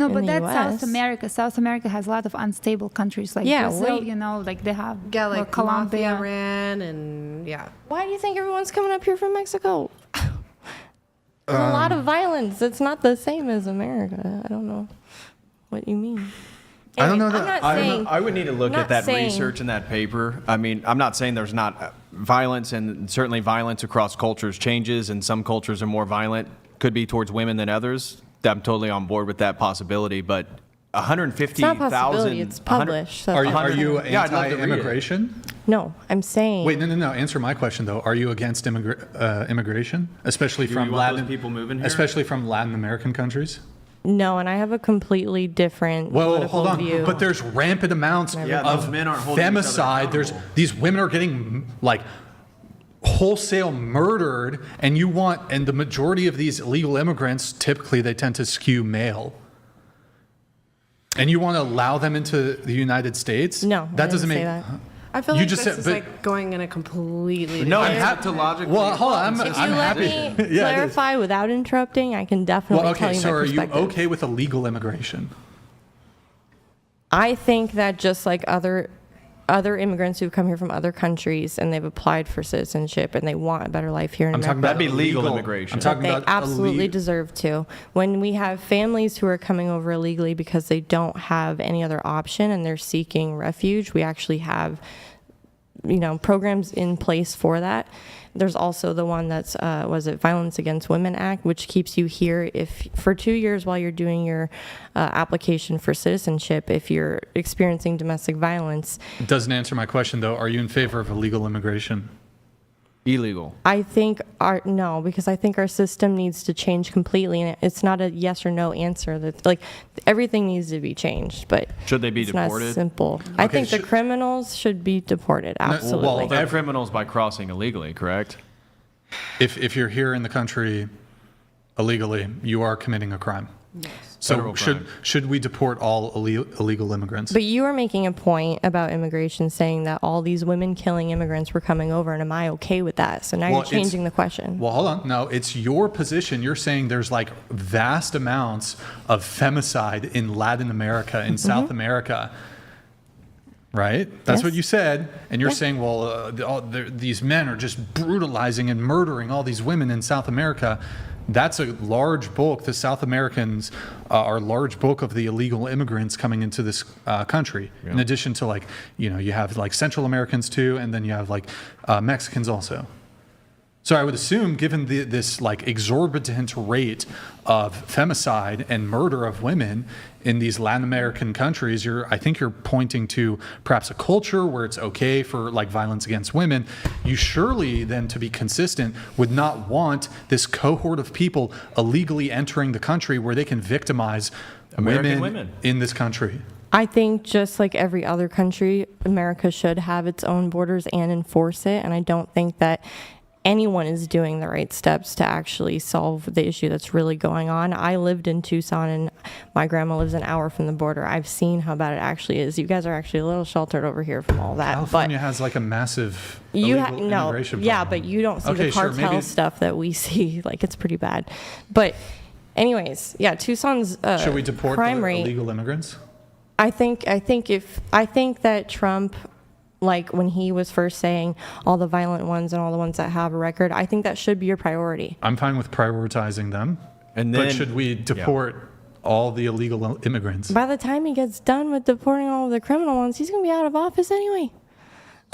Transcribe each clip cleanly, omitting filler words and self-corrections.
No, in but the that's US. South America. South America has a lot of unstable countries like Yeah, Brazil, wait. you know, like they have Yeah, or like Colombia. Mafia ran and yeah. Why do you think everyone's coming up here from Mexico? There's a lot of violence. It's not the same as America. I don't know what you mean. I don't know Anyways, that- I'm not saying. I would need to look not at that saying- research in that paper. I mean, I'm not saying there's not violence, and certainly violence across cultures changes, and some cultures are more violent, could be towards women than others. I'm totally on board with that possibility, but It's not a 150,000. possibility. It's published. So Are it's you Yeah, I'd love to read it. anti-immigration? No, I'm saying. Wait, no. Answer my question though. Are you against immigration, especially Do from you want Latin those people moving here? especially from Latin American countries? No, and I have a completely different Well, political hold on. view. But there's rampant amounts Yeah, those of men aren't holding each other femicide. There's accountable. these women are getting like wholesale murdered, and the majority of these illegal immigrants typically they tend to skew male. And you want to allow them into the United States? No, I that doesn't didn't make. say that. I feel You like just this said- is but- like going in a completely No, different you have to logically. Well, hold on. If you I'm let happy. me Yeah, it is. clarify without interrupting, I can definitely Well, tell okay. you So my are you perspective. okay with illegal immigration? I think that just like other immigrants who've come here from other countries and they've applied for citizenship and they want a better life here in I'm America. talking about That'd be legal illegal immigration. I'm talking They about absolutely illegal. deserve to. When we have families who are coming over illegally because they don't have any other option and they're seeking refuge, we actually have, programs in place for that. There's also the one that's, Violence Against Women Act, which keeps you here for 2 years while you're doing your application for citizenship. If you're experiencing domestic violence, It doesn't answer my question though. Are you in favor of illegal immigration? Illegal. I think no, because I think our system needs to change completely, and it's not a yes or no answer. That's like everything needs to be changed, but Should they be it's not deported? simple. I Okay, think the criminals should be deported. Absolutely. well, They're criminals by crossing illegally, correct? If you're here in the country illegally, you are committing a crime. So Federal crime. should we deport all illegal immigrants? But you were making a point about immigration, saying that all these women-killing immigrants were coming over, and am I okay with that? So now Well, you're it's- changing the question. Well, hold on. No, it's your position. You're saying there's like vast amounts of femicide in Latin America, in South America. Right? That's Yes. what you said. And you're saying, well, these men are just brutalizing and murdering all these women in South America. That's a large bulk. The South Americans are a large bulk of the illegal immigrants coming into this country. Yeah. In addition to you have like Central Americans too, and then you have like Mexicans also. So I would assume, given this like exorbitant rate of femicide and murder of women in these Latin American countries, I think you're pointing to perhaps a culture where it's okay for like violence against women. You surely then, to be consistent, would not want this cohort of people illegally entering the country where they can victimize American women. in this country. I think just like every other country, America should have its own borders and enforce it, and I don't think that anyone is doing the right steps to actually solve the issue that's really going on. I lived in Tucson, and my grandma lives an hour from the border. I've seen how bad it actually is. You guys are actually a little sheltered over here from all that. California has like a massive But immigration yeah, problem. but you don't see Okay, the sure, cartel maybe- stuff that we see. Like, it's pretty bad. But anyways, yeah, Tucson's Should we deport crime the rate. illegal immigrants? I think that Trump, like when he was first saying all the violent ones and all the ones that have a record, I think that should be your priority. I'm fine with prioritizing them. And But then- should we deport all the illegal immigrants? By the time he gets done with deporting all of the criminal ones, he's going to be out of office anyway.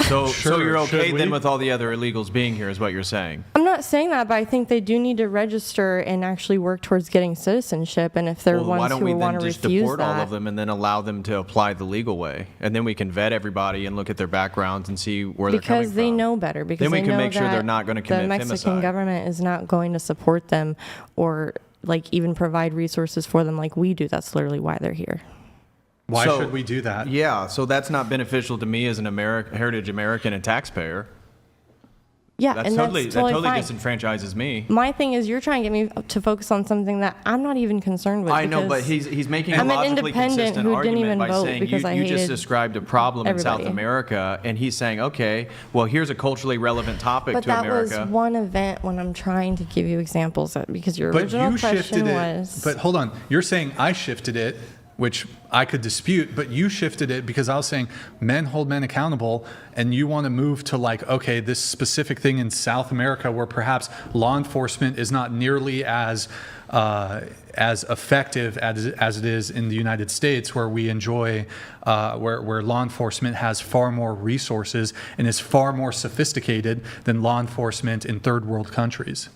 So Sure, you're okay should then we? with all the other illegals being here, is what you're saying? I'm not saying that, but I think they do need to register and actually work towards getting citizenship. And if they're Well, why ones don't who we want then to just refuse deport all that, of them and then allow them to apply the legal way, and then we can vet everybody and look at their backgrounds and see where they're coming because from. they know better. Because Then we they can know make sure that they're not going to commit the Mexican femicide. government is not going to support them or like even provide resources for them like we do. That's literally why they're here. Why So- should we do that? Yeah, so that's not beneficial to me as an Heritage American and taxpayer. Yeah, That's and totally, that's that totally totally fine. disenfranchises me. My thing is you're trying to get me to focus on something that I'm not even concerned with. I know, but because he's making a I'm an logically independent consistent who didn't argument even by vote saying because I you just hated described a problem in South everybody. America, and he's saying, okay, well, here's a culturally relevant topic But to that America. was one event when I'm trying to give you examples because your But original you question shifted it. was. But hold on, you're saying I shifted it, which I could dispute, but you shifted it because I was saying men hold men accountable, and you want to move to like, okay, this specific thing in South America where perhaps law enforcement is not nearly as effective as it is in the United States, where we enjoy, where law enforcement has far more resources and is far more sophisticated than law enforcement in third world countries.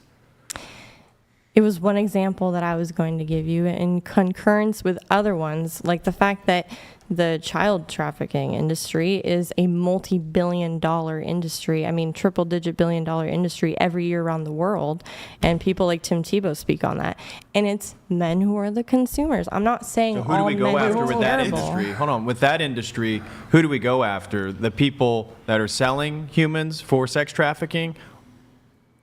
It was one example that I was going to give you in concurrence with other ones, like the fact that the child trafficking industry is a multi-billion-dollar industry. I mean, triple-digit billion-dollar industry every year around the world, and people like Tim Tebow speak on that. And it's men who are the consumers. I'm not saying So who do all we go men after are with that terrible. industry? Hold on. With that industry, who do we go after? The people that are selling humans for sex trafficking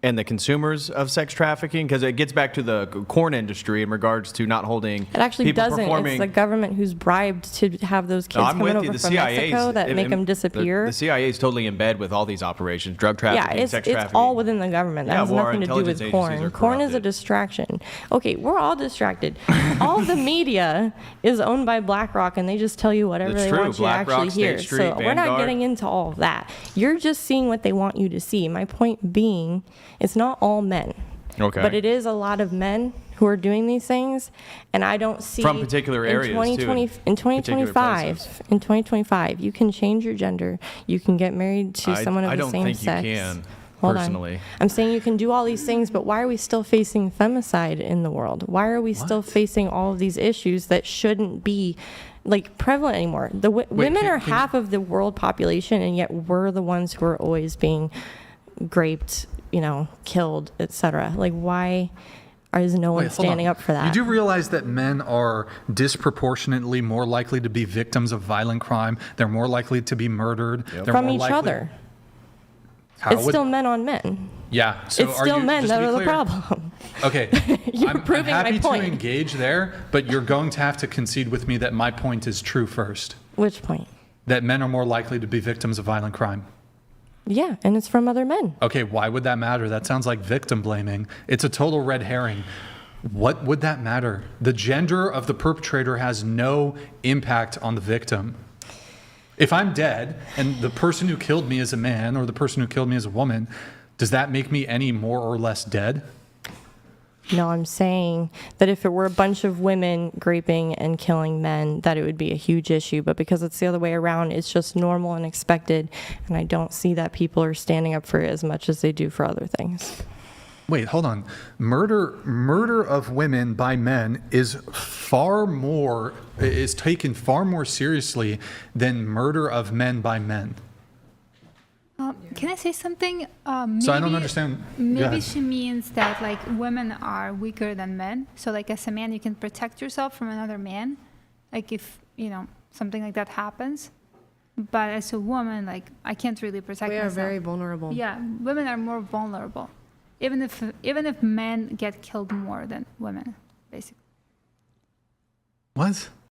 and the consumers of sex trafficking? Because it gets back to the corn industry in regards to not holding It actually people doesn't. performing. It's the government who's bribed to have those kids No, I'm coming with over you. The from CIA's Mexico that make them disappear. The CIA is totally in bed with all these operations, drug Yeah, trafficking, sex it's trafficking. all within the government. That Yeah, has well, our nothing to do intelligence with agencies corn. are Corn is a corrupted. distraction. Okay, we're all distracted. All the media is owned by BlackRock, and they just tell you whatever That's they true. want you to BlackRock, actually hear. State Street, So we're not Vanguard. getting into all of that. You're just seeing what they want you to see. My point being, it's not all men. Okay. But it is a lot of men who are doing these things, and I don't see From particular areas, too, in 2025, places. in 2025, you can change your gender. You can get married to someone of I the don't same think sex. you can, Hold personally. on. I'm saying you can do all these things, but why are we still facing femicide in the world? Why are we still facing all of these issues that shouldn't be like prevalent anymore? Women are half of the world population, and yet we're the ones who are always being raped, killed, etc. Like, why is no one Wait, hold standing on. up for that? You do realize that men are disproportionately more likely to be victims of violent crime. They're more likely to be murdered. They're From more each likely- other. How It's would- still men on men. Yeah. So It's are still you, men just to that be are the clear- problem. Okay. You're I'm proving my happy point. to engage there, but you're going to have to concede with me that my point is true first. Which point? That men are more likely to be victims of violent crime. Yeah, and it's from other men. Okay, why would that matter? That sounds like victim blaming. It's a total red herring. What would that matter? The gender of the perpetrator has no impact on the victim. If I'm dead and the person who killed me is a man or the person who killed me is a woman, does that make me any more or less dead? No, I'm saying that if it were a bunch of women raping and killing men, that it would be a huge issue. But because it's the other way around, it's just normal and expected. And I don't see that people are standing up for it as much as they do for other things. Wait, hold on. Murder of women by men is taken far more seriously than murder of men by men. Can I say something? So I don't understand. Go Maybe ahead. she means that like women are weaker than men. So like as a man, you can protect yourself from another man, like if something like that happens. But as a woman, like I can't really protect We are myself. very vulnerable. Yeah, women are more vulnerable, even if men get killed more than women, basically. What?